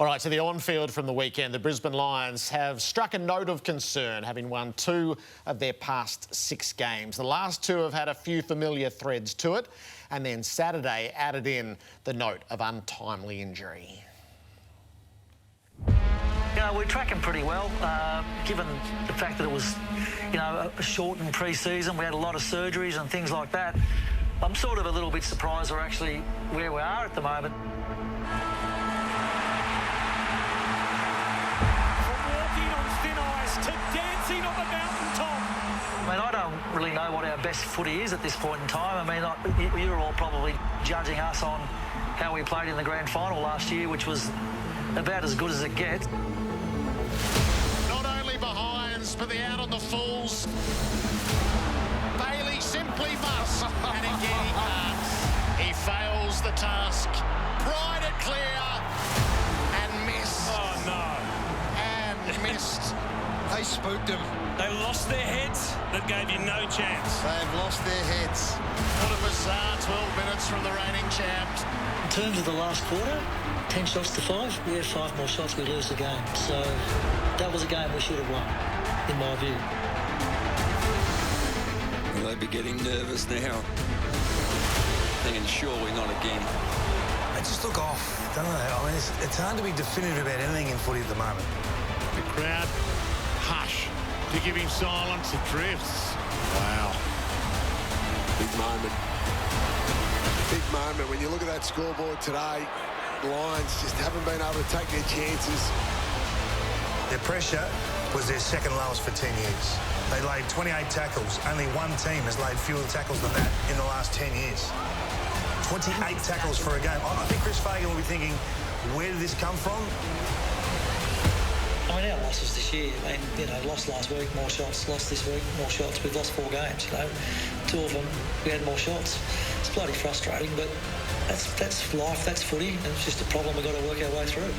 All right, so the on-field from the weekend, the Brisbane Lions have struck a note of concern, having won 2 of their past 6 games. The last 2 have had a few familiar threads to it, and then Saturday added in the note of untimely injury. We're tracking pretty well, given the fact that it was, a shortened pre-season. We had a lot of surgeries and things like that. I'm sort of a little bit surprised we're actually where we are at the moment. To dancing on the mountaintop. I don't really know what our best footy is at this point in time. You're all probably judging us on how we played in the grand final last year, which was about as good as it gets. Not only behinds, but the out on the fulls. Bailey simply must, and again he can't. He fails the task. Pride it clear, and missed. Oh no. And missed. They spooked them. They lost their heads. That gave you no chance. They've lost their heads. What a bizarre 12 minutes from the reigning champs. In terms of the last quarter, 10 shots to 5. We have 5 more shots, we lose the game. So that was a game we should have won, in my view. Will they be getting nervous now? Thinking, surely not again. They just look off, don't they? It's hard to be definitive about anything in footy at the moment. The crowd hush to give him silence. It drifts. Wow. Big moment. Big moment. When you look at that scoreboard today, the Lions just haven't been able to take their chances. Their pressure was their second lowest for 10 years. They laid 28 tackles. Only one team has laid fewer tackles than that in the last 10 years. 28 tackles for a game. I think Chris Fagan will be thinking, where did this come from? Our losses this year, lost last week, more shots, lost this week, more shots. We've lost 4 games, 2 of them, we had more shots. It's bloody frustrating, but that's life, that's footy, and it's just a problem we've got to work our way through.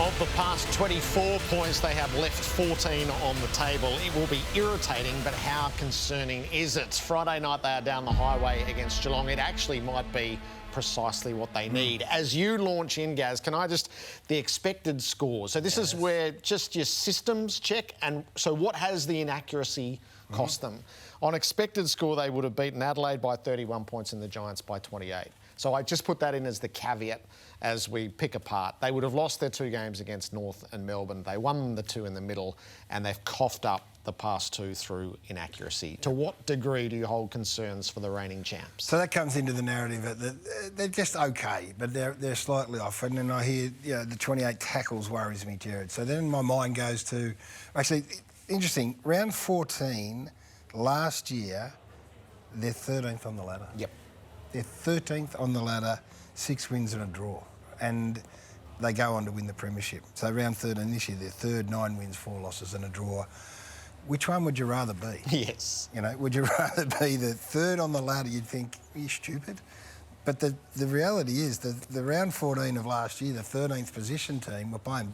Of the past 24 points, they have left 14 on the table. It will be irritating, but how concerning is it? Friday night, they are down the highway against Geelong. It actually might be precisely what they need. As you launch in, Gaz, can I just... the expected score. So this is where just your systems check, and so what has the inaccuracy cost them? On expected score, they would have beaten Adelaide by 31 points and the Giants by 28. So I just put that in as the caveat as we pick apart. They would have lost their 2 games against North and Melbourne. They won the 2 in the middle, and they've coughed up the past 2 through inaccuracy. To what degree do you hold concerns for the reigning champs? So that comes into the narrative that they're just okay, but they're slightly off. And then I hear, the 28 tackles worries me, Jared. So then my mind goes to... Actually, interesting, round 14 last year, they're 13th on the ladder. Yep. They're 13th on the ladder, 6 wins and a draw. And they go on to win the premiership. So round 13 this year, they're 3rd, 9 wins, 4 losses and a draw. Which one would you rather be? Yes. Would you rather be the 3rd on the ladder? You'd think, are you stupid? But the reality is the round 14 of last year, the 13th position team were playing.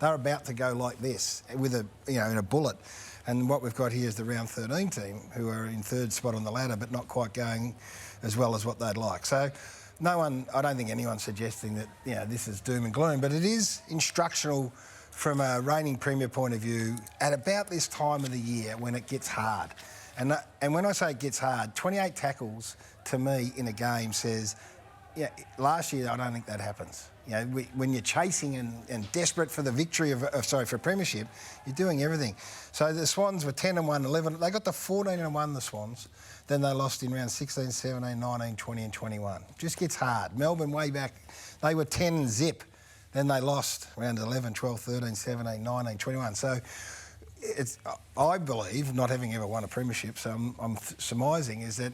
They're about to go like this with in a bullet. And what we've got here is the round 13 team who are in 3rd spot on the ladder, but not quite going as well as what they'd like. So I don't think anyone's suggesting that this is doom and gloom, but it is instructional from a reigning premier point of view at about this time of the year when it gets hard. And when I say it gets hard, 28 tackles to me in a game says, last year I don't think that happens. When you're chasing and desperate for the victory for premiership, you're doing everything. So the Swans were 10-1, 11. They got to 14-1, the Swans. Then they lost in round 16, 17, 19, 20 and 21. Just gets hard. Melbourne way back, they were 10 and zip. Then they lost round 11, 12, 13, 17, 19, 21. So I believe, not having ever won a premiership, so I'm surmising, is that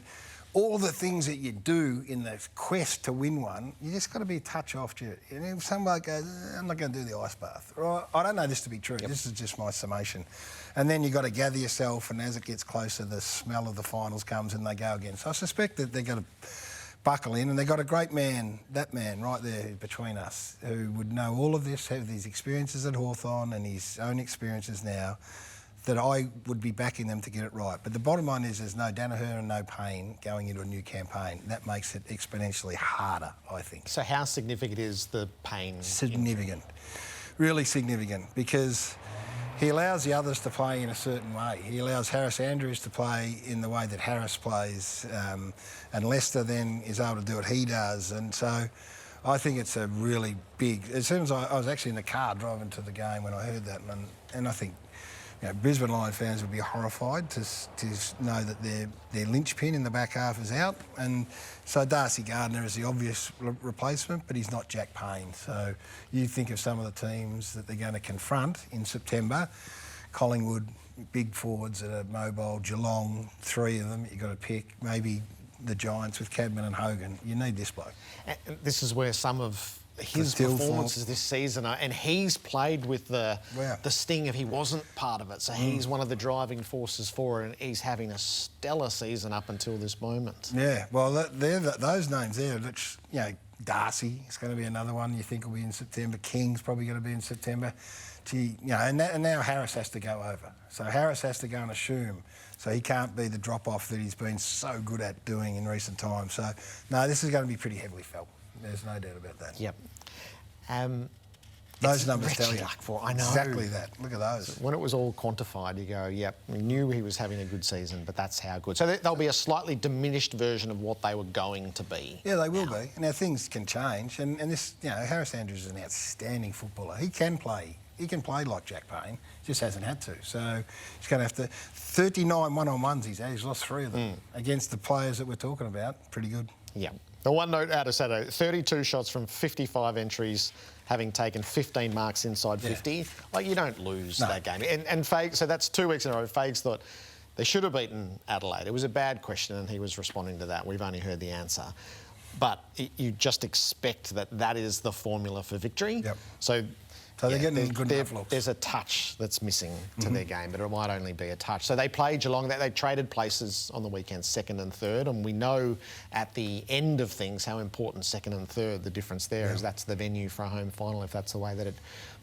all the things that you do in the quest to win one, you just got to be a touch off, Jared. If somebody goes, I'm not going to do the ice bath. Right? I don't know this to be true. Yep. This is just my summation. And then you've got to gather yourself, and as it gets closer, the smell of the finals comes and they go again. So I suspect that they're going to buckle in, and they've got a great man, that man right there between us, who would know all of this, have these experiences at Hawthorn and his own experiences now. that I would be backing them to get it right. But the bottom line is there's no Danaher and no Payne going into a new campaign. That makes it exponentially harder, I think. So how significant is the pain? Significant. Really significant, because he allows the others to play in a certain way. He allows Harris Andrews to play in the way that Harris plays, and Lester then is able to do what he does. And so I think it's a really big... As soon as I was actually in the car driving to the game when I heard that, and I think, you know, Brisbane Lions fans would be horrified to know that their linchpin in the back half is out. And so Darcy Gardner is the obvious replacement, but he's not Jack Payne. So you think of some of the teams that they're going to confront in September. Collingwood, big forwards that are mobile. Geelong, 3 of them you've got to pick. Maybe the Giants with Cadman and Hogan. You need this bloke. And this is where some of his performances this season are, and he's played with the sting if he wasn't part of it. So he's one of the driving forces for it, and he's having a stellar season up until this moment. Yeah, well, those names there, which, you know, Darcy is going to be another one you think will be in September. King's probably going to be in September. You know, and now Harris has to go over. So Harris has to go and assume. So he can't be the drop-off that he's been so good at doing in recent times. So, no, this is going to be pretty heavily felt. There's no doubt about that. Yep. Those numbers tell you. I know. Exactly that. Look at those. When it was all quantified, you go, yep, we knew he was having a good season, but that's how good. So there'll be a slightly diminished version of what they were going to be. Yeah, they will be. Now, things can change. And this, you know, Harris Andrews is an outstanding footballer. He can play. He can play like Jack Payne, just hasn't had to. So he's going to have to... 39 one-on-ones he's had. He's lost 3 of them against the players that we're talking about. Pretty good. Yeah. The one note out of Saturday, 32 shots from 55 entries, having taken 15 marks inside 50. Like, you don't lose that game. And Fags, so that's 2 weeks in a row. Fags thought they should have beaten Adelaide. It was a bad question, and he was responding to that. We've only heard the answer. But you just expect that is the formula for victory. Yep. So they're getting good enough looks. There's a touch that's missing to their game, but it might only be a touch. So they play Geelong. They traded places on the weekend, 2nd and 3rd, and we know at the end of things how important 2nd and 3rd, the difference there is that's the venue for a home final if that's the way that it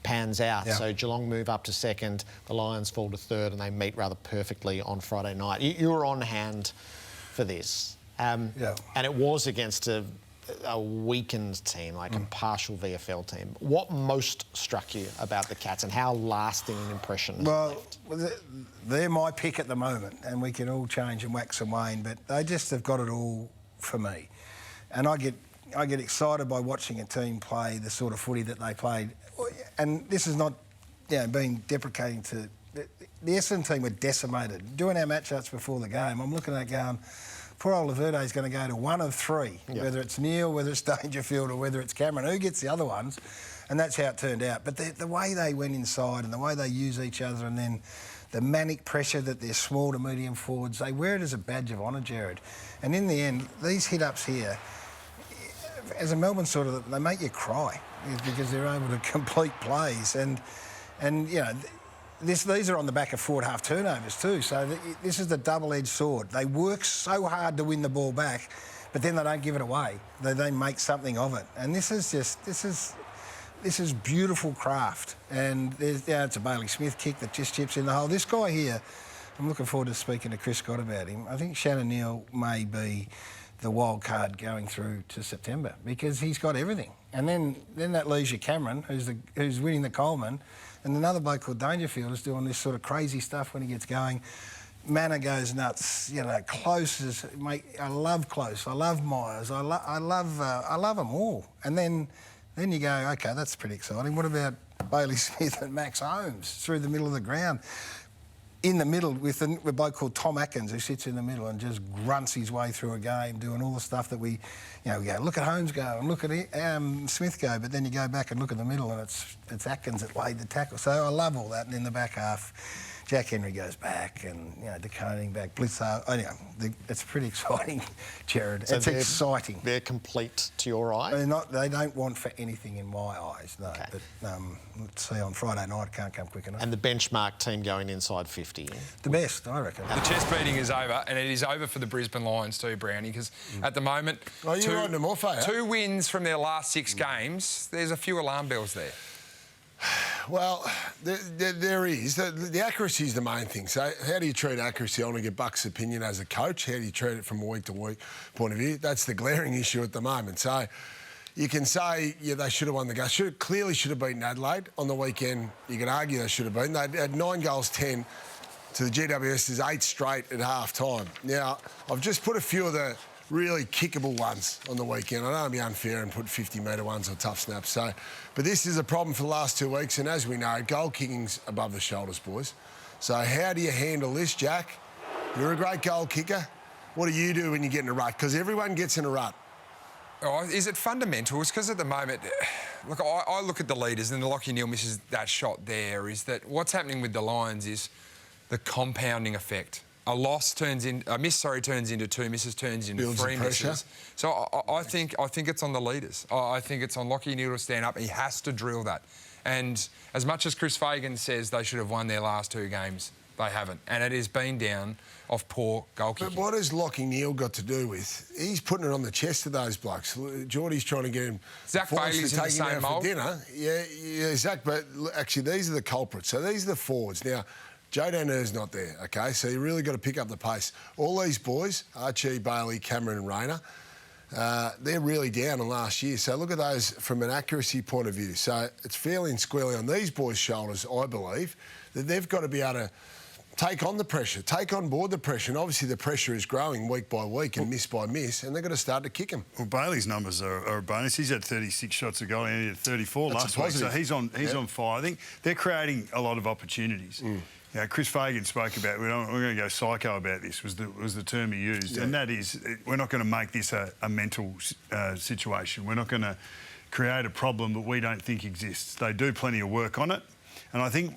pans out. Yeah. So Geelong move up to 2nd, the Lions fall to 3rd, and they meet rather perfectly on Friday night. You were on hand for this. And it was against a weakened team, like a partial VFL team. What most struck you about the Cats, and how lasting an impression left? They're my pick at the moment, and we can all change and wax and wane, but they just have got it all for me. And I get excited by watching a team play the sort of footy that they played. And this is not, you know, being deprecating to... The Essendon team were decimated. Doing our match-ups before the game, I'm looking at it going... Poor old Laverde's going to go to 1 of 3, whether it's Neil, whether it's Dangerfield or whether it's Cameron. Who gets the other ones? And that's how it turned out. But the way they went inside and the way they use each other, and then the manic pressure that their small to medium forwards, they wear it as a badge of honour, Jared. And in the end, these hit-ups here, as a Melbourne sort of, they make you cry because they're able to complete plays. And you know... These are on the back of forward half turnovers too, so this is the double-edged sword. They work so hard to win the ball back, but then they don't give it away. They make something of it, and this is beautiful craft. And it's a Bailey Smith kick that just chips in the hole. This guy here, I'm looking forward to speaking to Chris Scott about him. I think Shannon Neal may be the wild card going through to September because he's got everything. And then that leaves you Cameron, who's winning the Coleman. And another bloke called Dangerfield is doing this sort of crazy stuff when he gets going. Manor goes nuts. You know, Close is... Mate, I love Close. I love Myers. I love them all. And then you go, OK, that's pretty exciting. What about Bailey Smith and Max Holmes through the middle of the ground? In the middle with a bloke called Tom Atkins who sits in the middle and just grunts his way through a game, doing all the stuff that we go, look at Holmes go and look at Smith go, but then you go back and look at the middle and it's Atkins that laid the tackle. So I love all that. And in the back half, Jack Henry goes back and, De Koning back, Blitzar. Anyway, it's pretty exciting, Jared. So it's exciting. They're complete to your eye? They don't want for anything in my eyes, no. Okay. But let's see, on Friday night, it can't come quick enough. And the benchmark team going inside 50? The best, I reckon. The chest beating is over, and it is over for the Brisbane Lions too, Brownie, because at the moment... Oh, you're riding them off, eh? 2 wins from their last 6 games. There's a few alarm bells there. Well, there is. The accuracy is the main thing. So how do you treat accuracy? I want to get Buck's opinion as a coach. How do you treat it from a week-to-week point of view? That's the glaring issue at the moment. So you can say, yeah, they should have won the game. Clearly should have beaten Adelaide on the weekend. You can argue they should have beaten. They had 9 goals, 10 to the GWS. There's 8 straight at half-time. Now, I've just put a few of the really kickable ones on the weekend. I don't want to be unfair and put 50-metre ones or tough snaps. So, but this is a problem for the last 2 weeks, and as we know, goal kicking's above the shoulders, boys. So how do you handle this, Jack? You're a great goal kicker. What do you do when you get in a rut? Because everyone gets in a rut. Oh, is it fundamentals? Because at the moment, look, I look at the leaders and the Lachie Neale misses that shot there, is that what's happening with the Lions is the compounding effect. A miss turns into 2 misses, turns into Builds 3 the pressure. misses. So I think it's on the leaders. I think it's on Lachie Neale to stand up. He has to drill that. And as much as Chris Fagan says they should have won their last 2 games, they haven't. And it has been down of poor goal kicking. But what has Lachie Neale got to do with? He's putting it on the chest of those blokes. Geordie's trying to get him. Zach Bailey's in the same mould. Dinner. Yeah, Zach. But actually, these are the culprits. So these are the forwards now. Joe Daner's not there, OK? So you really got to pick up the pace. All these boys, Archie, Bailey, Cameron and Rayner, they're really down on last year. So look at those from an accuracy point of view. So it's fairly and squarely on these boys' shoulders, I believe, that they've got to be able to take on the pressure, take on board the pressure. And obviously the pressure is growing week by week and miss by miss, and they've got to start to kick them. Well, Bailey's numbers are a bonus. He's had 36 shots a goal and he had 34 last week. So he's on fire. I think they're creating a lot of opportunities. You know, Chris Fagan spoke about, we're going to go psycho about this, was the term he used. Yeah. And that is, we're not going to make this a mental situation. We're not going to create a problem that we don't think exists. They do plenty of work on it. And I think,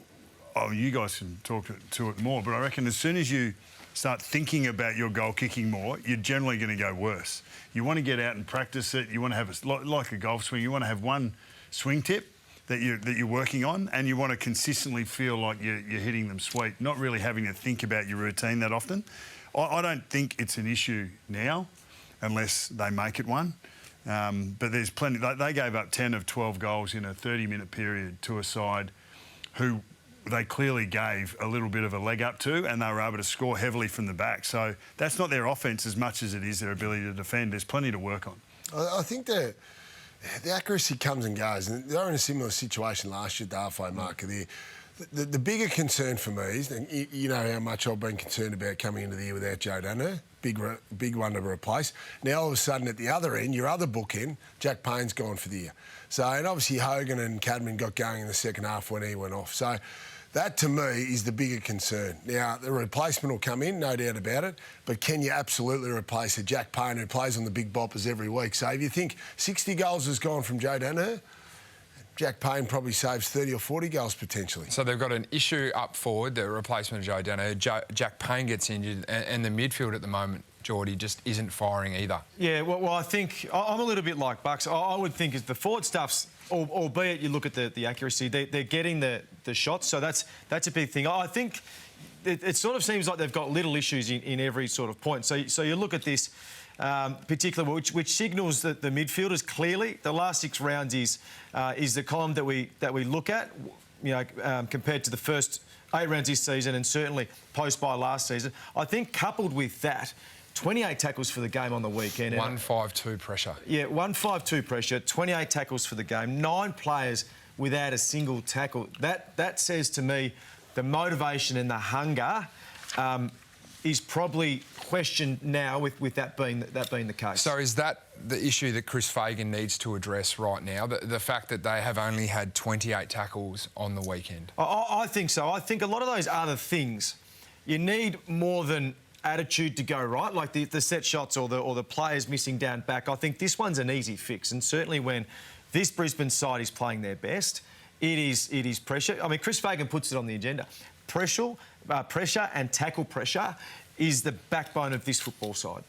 you guys can talk to it more, but I reckon as soon as you start thinking about your goal kicking more, you're generally going to go worse. You want to get out and practice it. You want to have, like a golf swing, you want to have one swing tip that you're working on, and you want to consistently feel like you're hitting them sweet, not really having to think about your routine that often. I don't think it's an issue now, unless they make it one. But there's plenty. They gave up 10 of 12 goals in a 30-minute period to a side who they clearly gave a little bit of a leg up to, and they were able to score heavily from the back. So that's not their offence as much as it is their ability to defend. There's plenty to work on. I think the accuracy comes and goes, and they're in a similar situation last year at the halfway marker there. The bigger concern for me is, and you know how much I've been concerned about coming into the year without Joe Daner, big one to replace. Now all of a sudden at the other end, your other bookend, Jack Payne's gone for the year. So, and obviously Hogan and Cadman got going in the second half when he went off. So that, to me, is the bigger concern. Now, the replacement will come in, no doubt about it, but can you absolutely replace a Jack Payne who plays on the big boppers every week? So if you think 60 goals has gone from Joe Daner, Jack Payne probably saves 30 or 40 goals potentially. So they've got an issue up forward, the replacement of Joe Daner. Jack Payne gets injured, and the midfield at the moment, Geordie, just isn't firing either. Yeah, well, I think I'm a little bit like Bucks. I would think is the forward stuff's, albeit you look at the accuracy, they're getting the shots, so that's a big thing. I think it sort of seems like they've got little issues in every sort of point. So you look at this, particularly which signals that the midfielders clearly the last 6 rounds is the column that we look at, you know, compared to the first 8 rounds this season and certainly post-bye last season. I think coupled with that, 28 tackles for the game on the weekend. 1-5-2 pressure. Yeah, 1-5-2 pressure, 28 tackles for the game, 9 players without a single tackle. That says to me the motivation and the hunger is probably questioned now with that being the case. So is that the issue that Chris Fagan needs to address right now, the fact that they have only had 28 tackles on the weekend? I think so. I think a lot of those other things, you need more than attitude to go right, like the set shots or the players missing down back. I think this one's an easy fix, and certainly when this Brisbane side is playing their best, it is pressure. I mean, Chris Fagan puts it on the agenda. Pressure and tackle pressure is the backbone of this football side.